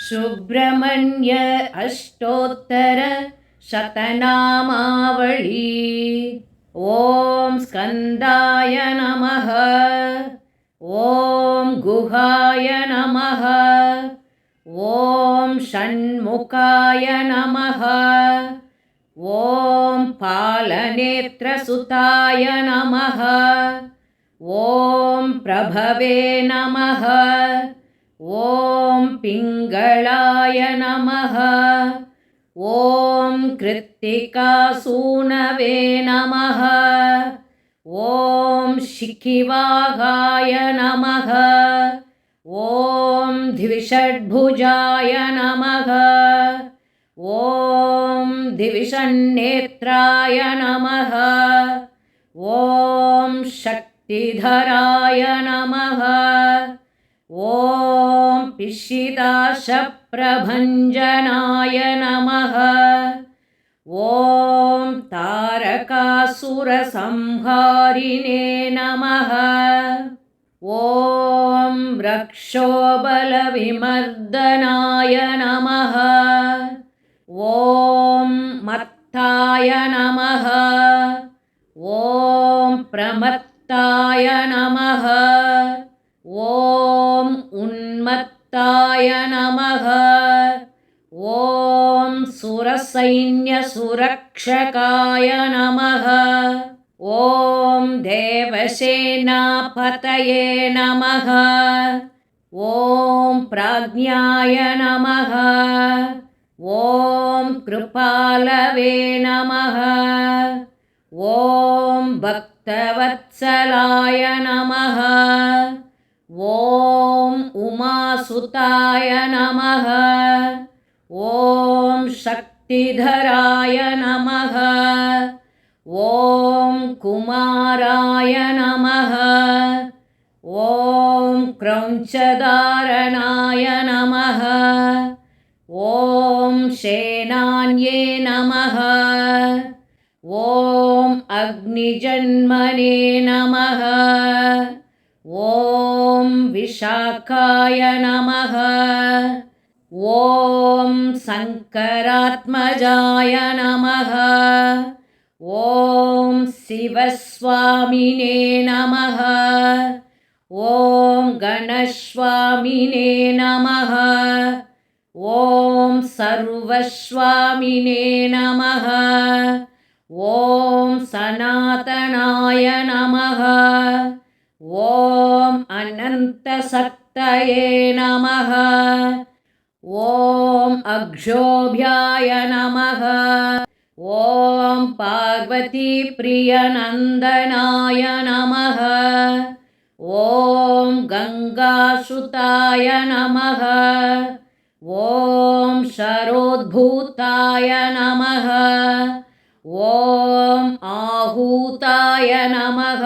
सुब्रह्मण्य अष्टोत्तर शतनामावळी। ॐ स्कन्दाय नमः। ॐ गुहाय नमः। ॐ षण्मुखाय नमः। ॐ पालनेत्रसुताय नमः। ॐ प्रभवे नमः। ॐ पिङ्गळाय नमः। ॐ कृत्तिकासूनवे नमः। ॐ शिखिवाहाय नमः। ॐ द्विषड्भुजाय नमः। ॐ द्विषन्नेत्राय नमः। ॐ शक्तिधराय नमः। ॐ पिशिदाशप्रभञ्जनाय नमः। ॐ तारकासुरसंहारिणे नमः। ॐ रक्षोबलविमर्दनाय नमः। ॐ मत्ताय नमः। ॐ प्रमत्ताय नमः। ॐ उन्मत्ताय नमः। ॐ सुरसैन्यसुरक्षकाय नमः। ॐ देवसेनापतये नमः। ॐ प्राज्ञाय नमः। ॐ कृपालवे नमः। ॐ भक्तवत्सलाय नमः। ॐ उमासुताय नमः। ॐ शक्तिधराय नमः। ॐ कुमाराय नमः। ॐ क्रौञ्चधारणाय नमः। ॐ सेनान्ये नमः। ॐ अग्निजन्मने नमः। ॐ विशाखाय नमः। ॐ शङ्करात्मजाय नमः। ॐ शिवस्वामिने नमः। ॐ गणस्वामिने नमः। ॐ सर्वस्वामिने नमः। ॐ सनातनाय नमः। ॐ अनन्तशक्तये नमः। ॐ अक्षोभ्याय नमः। ॐ पार्वतीप्रियनन्दनाय नमः। ॐ गङ्गासुताय नमः। ॐ शरोद्भूताय नमः। ॐ आहूताय नमः।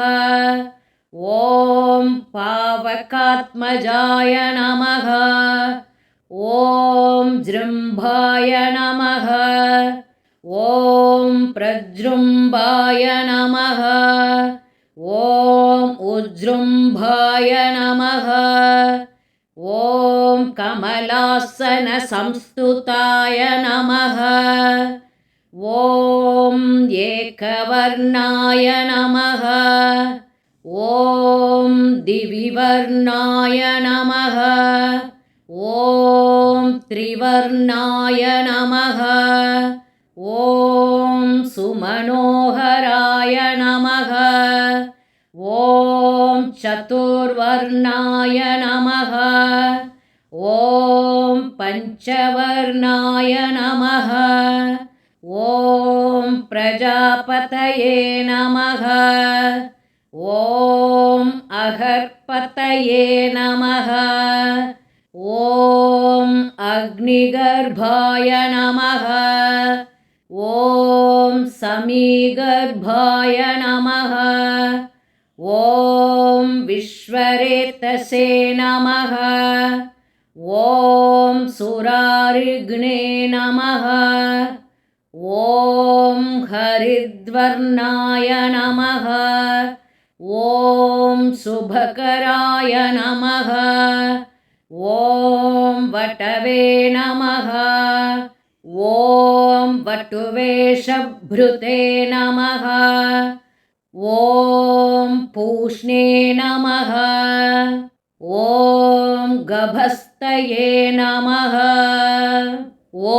ॐ पावकात्मजाय नमः। ॐ जृम्भाय नमः। ॐ प्रजृम्भाय नमः। ॐ उज्जृम्भाय नमः। ॐ कमलासनसंस्तुताय नमः। ॐ एकवर्णाय नमः। ॐ दिविवर्णाय नमः। ॐ त्रिवर्णाय नमः। ॐ सुमनोहराय नमः। ॐ चतुर्वर्णाय नमः। ॐ पञ्चवर्णाय नमः। ॐ प्रजापतये नमः। ॐ अहर्पतये नमः। ॐ अग्निगर्भाय नमः। ॐ समीगर्भाय नमः। ॐ विश्वरेतसे नमः। ॐ सुरारिघ्ने नमः। ॐ हरिद्वर्णाय नमः। ॐ शुभकराय नमः। ॐ वटवे नमः ॐ वटुवेशभृते नमः ॐ पूष्णे नमः ॐ गभस्तये नमः ॐ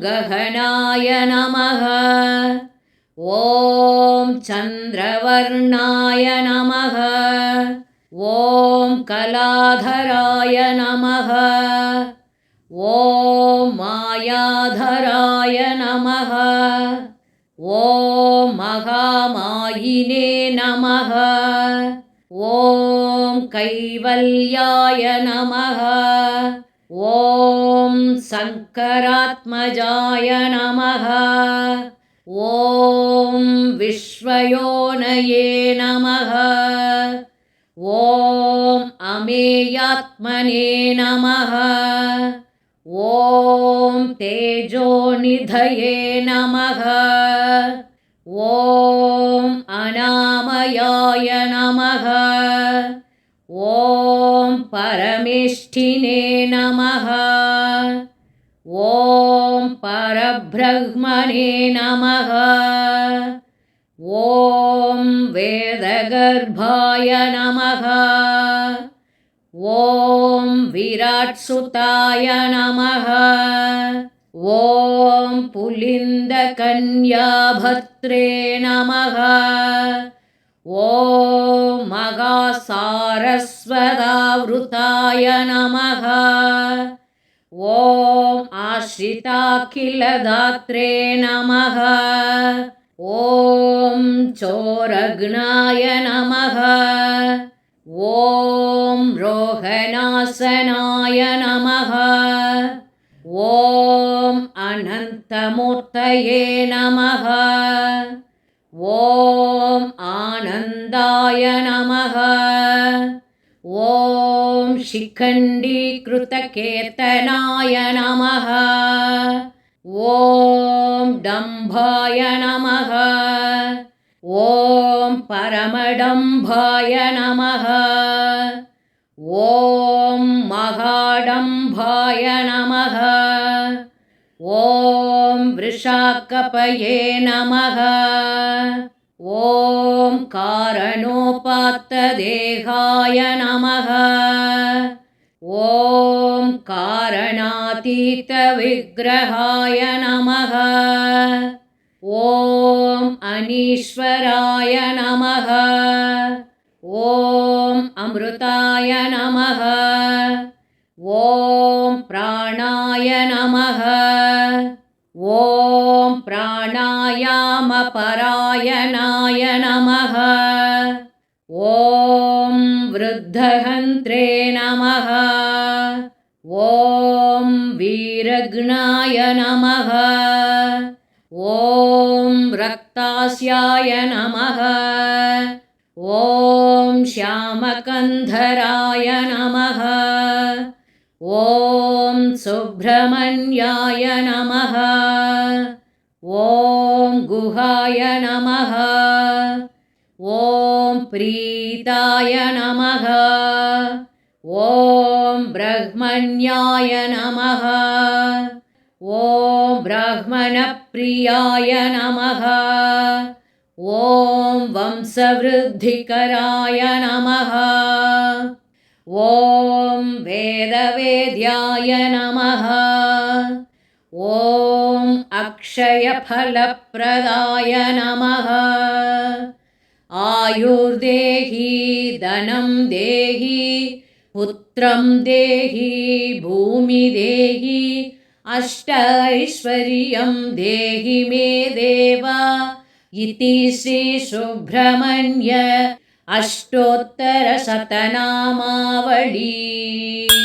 गहनाय नमः ॐ चन्द्रवर्णाय नमः ॐ कलाधराय नमः ॐ मायाधराय नमः ॐ महामायिने नमः ॐ कैवल्याय नमः ॐ शङ्करात्मजाय नमः ॐ विश्वयोनये नमः ॐ अमेयात्मने नमः ॐ तेजोनिधये नमः ॐ अनामयाय नमः ॐ परमेष्ठिने नमः ॐ परब्रह्मणे नमः ॐ वेदगर्भाय नमः ॐ विराट्सुताय नमः ॐ पुलिन्दकन्याभद्रे नमः ॐ मगासारस्वतावृताय नमः ॐ आश्रिताखिलदात्रे नमः ॐ चोरघ्नाय नमः ॐ रोहणासनाय नमः ॐ अनन्तमूर्तये नमः ॐ आनन्दाय नमः ॐ शिखण्डीकृतकेतनाय नमः ॐ डम्भाय नमः ॐ परमडम्भाय नमः ॐ महाडम्भाय नमः ॐ वृषाकपये नमः ॐ कारणोपात्तदेहाय नमः ॐ कारणातीतविग्रहाय नमः ॐ अनीश्वराय नमः ॐ अमृताय नमः ॐ प्राणाय नमः ॐ प्राणायामपरायणाय नमः ॐ वृद्धहन्त्रे नमः ॐ वीरघ्नाय नमः ॐ रक्तास्याय नमः ॐ श्यामकन्धराय नमः ॐ सुब्रह्मण्याय नमः ॐ गुहाय नमः ॐ प्रीताय नमः ॐ ब्रह्मण्याय नमः ॐ ब्राह्मणप्रियाय नमः ॐ वंशवृद्धिकराय नमः ॐ वेदवेद्याय नमः ॐ अक्षयफलप्रदाय नमः आयुर्देहि धनं देहि पुत्रं देहि भूमि देहि अष्टैश्वर्यं देहि मे देव इति श्री सुब्रह्मण्य अष्टोत्तरशतनामावली।